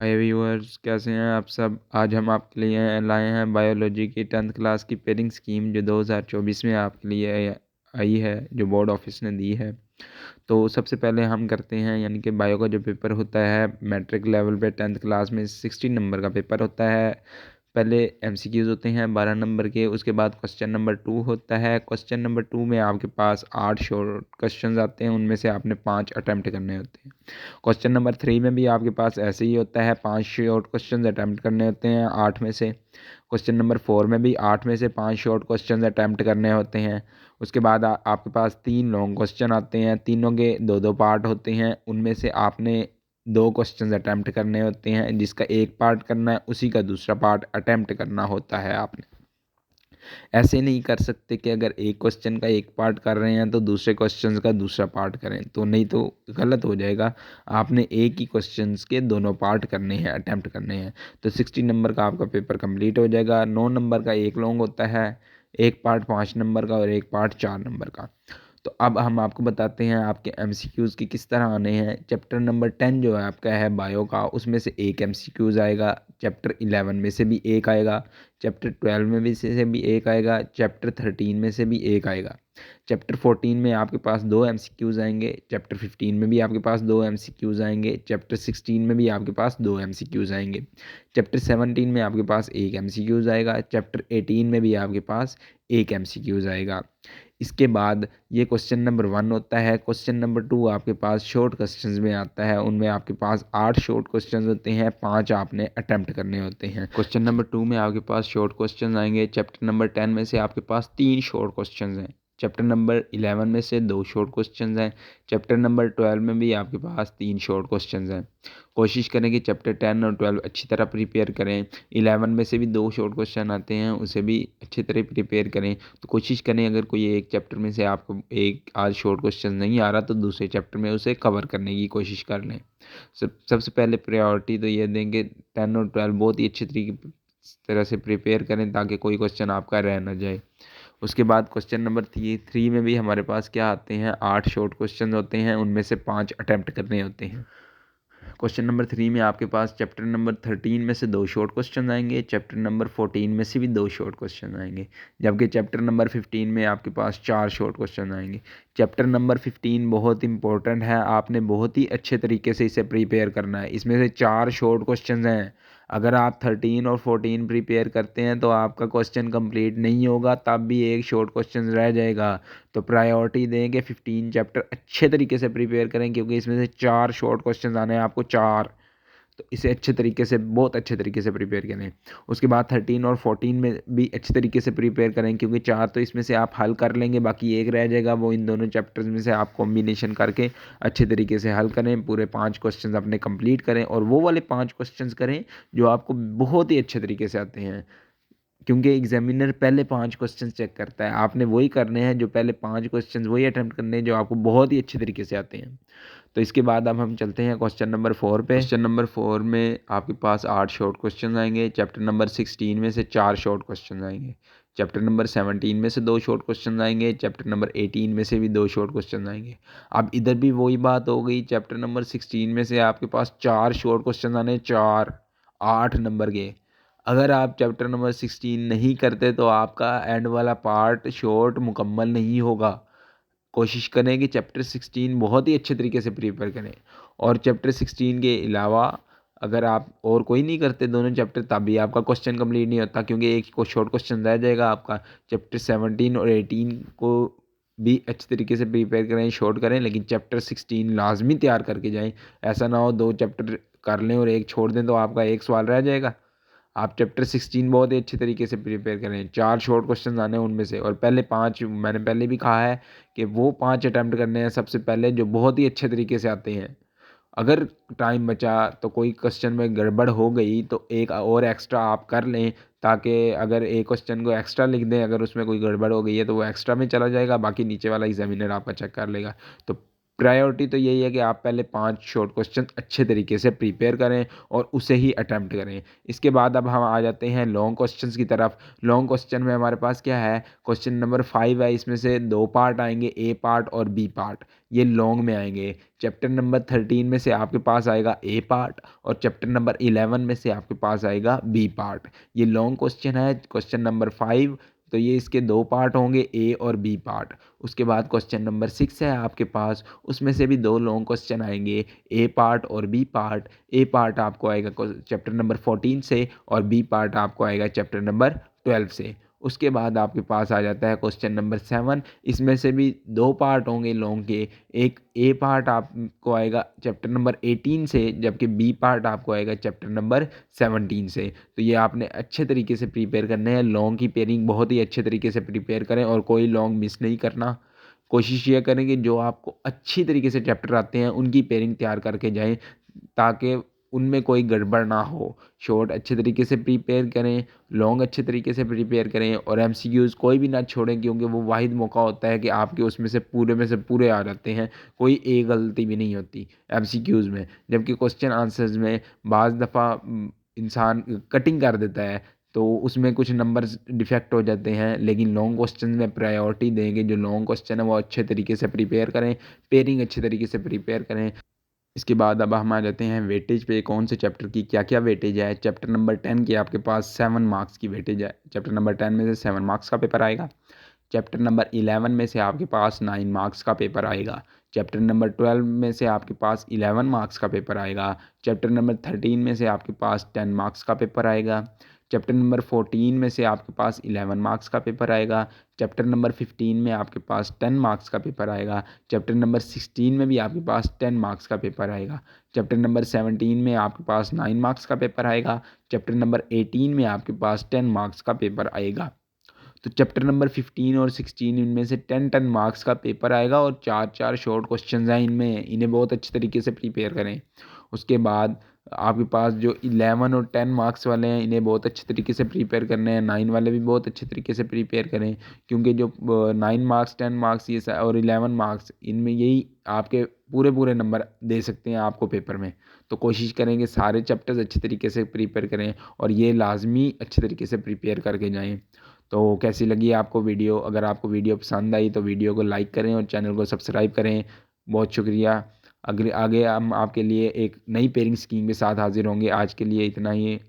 हाय viewers, कैसे हैं आप सब। आज हम आपके लिए लाए हैं बायोलॉजी की 10th क्लास की पेयरिंग स्कीम जो 2024 में आपके लिए आई है, जो बोर्ड ऑफिस ने दी है। तो सबसे पहले हम करते हैं, यानी कि बायो का जो पेपर होता है मैट्रिक लेवल पे 10th क्लास में 60 नंबर का पेपर होता है। पहले एमसीक्यूज होते हैं 12 नंबर के, उसके बाद क्वेश्चन नंबर 2 होता है। क्वेश्चन नंबर 2 में आपके पास 8 शॉर्ट क्वेश्चंस आते हैं, उनमें से आपने 5 अटैम्प्ट करने होते हैं। क्वेश्चन नंबर 3 में भी आपके पास ऐसे ही होता है, 5 शॉर्ट क्वेश्चंस अटैम्प्ट करने होते हैं 8 में से। क्वेश्चन नंबर 4 में भी 8 में से 5 शॉर्ट क्वेश्चंस अटैम्प्ट करने होते हैं। उसके बाद आपके पास 3 लॉन्ग क्वेश्चन आते हैं, तीनों के दो दो पार्ट होते हैं, उनमें से आपने 2 क्वेश्चंस अटैम्प्ट करने होते हैं। जिसका एक पार्ट करना है उसी का दूसरा पार्ट अटैम्प्ट करना होता है आपने। ऐसे नहीं कर सकते कि अगर एक क्वेश्चन का एक पार्ट कर रहे हैं तो दूसरे क्वेश्चन का दूसरा पार्ट करें, तो नहीं तो गलत हो जाएगा। आपने एक ही क्वेश्चन के दोनों पार्ट करने हैं, अटैम्प्ट करने हैं। तो 60 नंबर का आपका पेपर कंप्लीट हो जाएगा। 9 नंबर का एक लॉन्ग होता है, एक पार्ट 5 नंबर का और एक पार्ट 4 नंबर का। तो अब हम आपको बताते हैं आपके एमसीक्यूज़ की किस तरह आने हैं। चैप्टर नंबर 10 जो है आपका है बायो का, उसमें से एक एमसीक्यूज़ आएगा। चैप्टर 11 में से भी एक आएगा। चैप्टर 12 में भी से भी एक आएगा। चैप्टर 13 में से भी एक आएगा। चैप्टर 14 में आपके पास 2 एमसीक्यूज़ आएंगे। चैप्टर 15 में भी आपके पास 2 एमसीक्यूज़ आएंगे। चैप्टर 16 में भी आपके पास 2 एमसीक्यूज़ आएंगे। चैप्टर 17 में आपके पास एक एमसीक्यूज़ आएगा। चैप्टर 18 में भी आपके पास एक एमसीक्यूज़ आएगा। इसके बाद ये क्वेश्चन नंबर 1 होता है। क्वेश्चन नंबर 2 आपके पास शॉर्ट क्वेश्चंस में आता है, उनमें आपके पास 8 शॉर्ट क्वेश्चंस होते हैं, 5 आपने अटेम्प्ट करने होते हैं। क्वेश्चन नंबर 2 में आपके पास शॉर्ट क्वेश्चंस आएंगे। चैप्टर नंबर 10 में से आपके पास 3 शॉर्ट क्वेश्चंस हैं। चैप्टर नंबर 11 में से 2 शॉर्ट क्वेश्चंस हैं। चैप्टर नंबर 12 में भी आपके पास 3 शॉर्ट क्वेश्चंस हैं। कोशिश करें कि चैप्टर 10 और 12 अच्छी तरह प्रिपेयर करें। 11 में से भी 2 शॉर्ट क्वेश्चन आते हैं, उसे भी अच्छी तरह प्रिपेयर करें। तो कोशिश करें, अगर कोई एक चैप्टर में से आपको एक आज शॉर्ट क्वेश्चन नहीं आ रहा तो दूसरे चैप्टर में उसे कवर करने की कोशिश कर लें। सबसे पहले प्रायोरिटी तो ये देंगे 10 और 12 बहुत ही अच्छी तरीके तरह से प्रिपेयर करें ताकि कोई क्वेश्चन आपका रह ना जाए। उसके बाद क्वेश्चन नंबर 3 में भी हमारे पास क्या आते हैं, 8 शॉर्ट क्वेश्चन होते हैं, उनमें से 5 अटैम्प्ट करने होते हैं। क्वेश्चन नंबर 3 में आपके पास चैप्टर नंबर 13 में से 2 शॉर्ट क्वेश्चन आएंगे। चैप्टर नंबर 14 में से भी 2 शॉर्ट क्वेश्चन आएंगे, जबकि चैप्टर नंबर 15 में आपके पास 4 शॉर्ट क्वेश्चन आएंगे। चैप्टर नंबर 15 बहुत इंपॉर्टेंट है, आपने बहुत ही अच्छे तरीके से इसे प्रिपेयर करना है। इसमें से 4 शॉर्ट क्वेश्चन हैं। अगर आप 13 और 14 प्रिपेयर करते हैं तो आपका क्वेश्चन कंप्लीट नहीं होगा, तब भी एक शॉर्ट क्वेश्चन रह जाएगा। तो प्रायोरिटी दें कि 15 चैप्टर अच्छे तरीके से प्रिपेयर करें, क्योंकि इसमें से 4 शॉर्ट क्वेश्चन आने हैं आपको, 4। तो इसे अच्छे तरीके से, बहुत अच्छे तरीके से प्रिपेयर करें। उसके बाद 13 और 14 में भी अच्छे तरीके से प्रिपेयर करें, क्योंकि 4 तो इसमें से आप हल कर लेंगे, बाकी एक रह जाएगा। वो इन दोनों चैप्टर्स में से आप कॉम्बिनेशन करके अच्छे तरीके से हल करें। पूरे 5 क्वेश्चन अपने कंप्लीट करें, और वो वाले 5 क्वेश्चन करें जो आपको बहुत ही अच्छे तरीके से आते हैं, क्योंकि एग्जामिनर पहले 5 क्वेश्चन चेक करता है। आपने वही करने हैं, जो पहले 5 क्वेश्चन वही अटैम्प्ट करने हैं जो आपको बहुत ही अच्छे तरीके से आते हैं। तो इसके बाद अब हम चलते हैं क्वेश्चन नंबर 4 पे। क्वेश्चन नंबर 4 में आपके पास 8 शॉर्ट क्वेश्चन आएंगे। चैप्टर नंबर 16 में से 4 शॉर्ट क्वेश्चन आएंगे। चैप्टर नंबर 17 में से 2 शॉर्ट क्वेश्चन आएंगे। चैप्टर नंबर 18 में से भी 2 शॉर्ट क्वेश्चन आएंगे। अब इधर भी वही बात हो गई, चैप्टर नंबर 16 में से आपके पास 4 शॉर्ट क्वेश्चन आने, 4 8 नंबर के। अगर आप चैप्टर नंबर 16 नहीं करते तो आपका एंड वाला पार्ट शॉर्ट मुकम्मल नहीं होगा। कोशिश करें कि चैप्टर 16 बहुत ही अच्छे तरीके से प्रिपेयर करें। और चैप्टर 16 के अलावा अगर आप और कोई नहीं करते दोनों चैप्टर, तब भी आपका क्वेश्चन कंप्लीट नहीं होता, क्योंकि एक को शॉर्ट क्वेश्चन रह जाएगा आपका। चैप्टर 17 और 18 को भी अच्छे तरीके से प्रिपेयर करें, शॉर्ट करें, लेकिन चैप्टर 16 लाजमी तैयार करके जाएं। ऐसा ना हो 2 चैप्टर कर लें और एक छोड़ दें तो आपका एक सवाल रह जाएगा। आप चैप्टर 16 बहुत ही अच्छे तरीके से प्रिपेयर करें। 4 शॉर्ट क्वेश्चन आने हैं उनमें से, और पहले 5 मैंने पहले भी कहा है कि वो 5 अटैम्प्ट करने हैं सबसे पहले, जो बहुत ही अच्छे तरीके से आते हैं। अगर टाइम बचा तो कोई क्वेश्चन में गड़बड़ हो गई तो एक और एक्स्ट्रा आप कर लें, ताकि अगर एक क्वेश्चन को एक्स्ट्रा लिख दें, अगर उसमें कोई गड़बड़ हो गई है तो वो एक्स्ट्रा में चला जाएगा, बाकी नीचे वाला एग्जामिनर आपका चेक कर लेगा। तो प्रायोरिटी तो यही है कि आप पहले 5 शॉर्ट क्वेश्चन अच्छे तरीके से प्रिपेयर करें और उसे ही अटेम्प्ट करें। इसके बाद अब हम आ जाते हैं लॉन्ग क्वेश्चंस की तरफ। लॉन्ग क्वेश्चन में हमारे पास क्या है, क्वेश्चन नंबर 5 है, इसमें से 2 पार्ट आएँगे, ए पार्ट और बी पार्ट, ये लॉन्ग में आएँगे। चैप्टर नंबर 13 में से आपके पास आएगा ए पार्ट और चैप्टर नंबर 11 में से आपके पास आएगा बी पार्ट। ये लॉन्ग क्वेश्चन है, क्वेश्चन नंबर 5, तो ये इसके 2 पार्ट होंगे, ए और बी पार्ट। उसके बाद क्वेश्चन नंबर 6 है आपके पास, उसमें से भी 2 लॉन्ग क्वेश्चन आएँगे, ए पार्ट और बी पार्ट। ए पार्ट आपको आएगा चैप्टर नंबर 14 से और बी पार्ट आपको आएगा चैप्टर नंबर 12 से। उसके बाद आपके पास आ जाता है क्वेश्चन नंबर 7, इसमें से भी 2 पार्ट होंगे लॉन्ग के। एक ए पार्ट आपको आएगा चैप्टर नंबर 18 से, जबकि बी पार्ट आपको आएगा चैप्टर नंबर 17 से। तो ये आपने अच्छे तरीके से प्रिपेयर करने हैं। लॉन्ग की पेयरिंग बहुत ही अच्छे तरीके से प्रिपेयर करें और कोई लॉन्ग मिस नहीं करना। कोशिश ये करें कि जो आपको अच्छी तरीके से चैप्टर आते हैं उनकी पेयरिंग तैयार करके जाएँ, ताकि उनमें कोई गड़बड़ ना हो। शॉर्ट अच्छे तरीके से प्रिपेयर करें, लॉन्ग अच्छे तरीके से प्रिपेयर करें और एमसीक्यूज़ कोई भी ना छोड़ें, क्योंकि वो वाहिद मौका होता है कि आपके उसमें से पूरे में से पूरे आ जाते हैं, कोई एक गलती भी नहीं होती एमसीक्यूज़ में। जबकि क्वेश्चन आंसर्स में बाज़ दफ़ा इंसान कटिंग कर देता है, तो उसमें कुछ नंबर्स डिफेक्ट हो जाते हैं। लेकिन लॉन्ग क्वेश्चन में प्रायोरिटी देंगे, जो लॉन्ग क्वेश्चन है वो अच्छे तरीके से प्रिपेयर करें, पेयरिंग अच्छे तरीके से प्रिपेयर करें। इसके बाद अब हम आ जाते हैं वेटेज पे, कौन से चैप्टर की क्या-क्या वेटेज है। चैप्टर नंबर 10 की आपके पास 7 मार्क्स की वेटेज है। चैप्टर नंबर 10 में से 7 मार्क्स का पेपर आएगा। चैप्टर नंबर 11 में से आपके पास 9 मार्क्स का पेपर आएगा। चैप्टर नंबर 12 में से आपके पास 11 मार्क्स का पेपर आएगा। चैप्टर नंबर 13 में से आपके पास 10 मार्क्स का पेपर आएगा। चैप्टर नंबर 14 में से आपके पास 11 मार्क्स का पेपर आएगा। चैप्टर नंबर 15 में आपके पास 10 मार्क्स का पेपर आएगा। चैप्टर नंबर 16 में भी आपके पास 10 मार्क्स का पेपर आएगा। चैप्टर नंबर 17 में आपके पास 9 मार्क्स का पेपर आएगा। चैप्टर नंबर 18 में आपके पास 10 मार्क्स का पेपर आएगा। तो चैप्टर नंबर 15 और 16 इनमें से 10-10 मार्क्स का पेपर आएगा और 4-4 शॉर्ट क्वेश्चंस हैं इनमें, इन्हें बहुत अच्छे तरीके से प्रिपेयर करें। उसके बाद आपके पास जो 11 और 10 मार्क्स वाले हैं, इन्हें बहुत अच्छे तरीके से प्रिपेयर करने हैं। 9 वाले भी बहुत अच्छे तरीके से प्रिपेयर करें, क्योंकि जो 9 मार्क्स, 10 मार्क्स ये और 11 मार्क्स, इनमें यही आपके पूरे नंबर दे सकते हैं आपको पेपर में। तो कोशिश करें कि सारे चैप्टर्स अच्छे तरीके से प्रिपेयर करें और ये लाजमी अच्छे तरीके से प्रिपेयर करके जाएँ। तो कैसी लगी आपको वीडियो? अगर आपको वीडियो पसंद आई तो वीडियो को लाइक करें और चैनल को सब्सक्राइब करें। बहुत शुक्रिया। अगले आगे हम आपके लिए एक नई पेयरिंग स्कीम के साथ हाज़िर होंगे। आज के लिए इतना ही।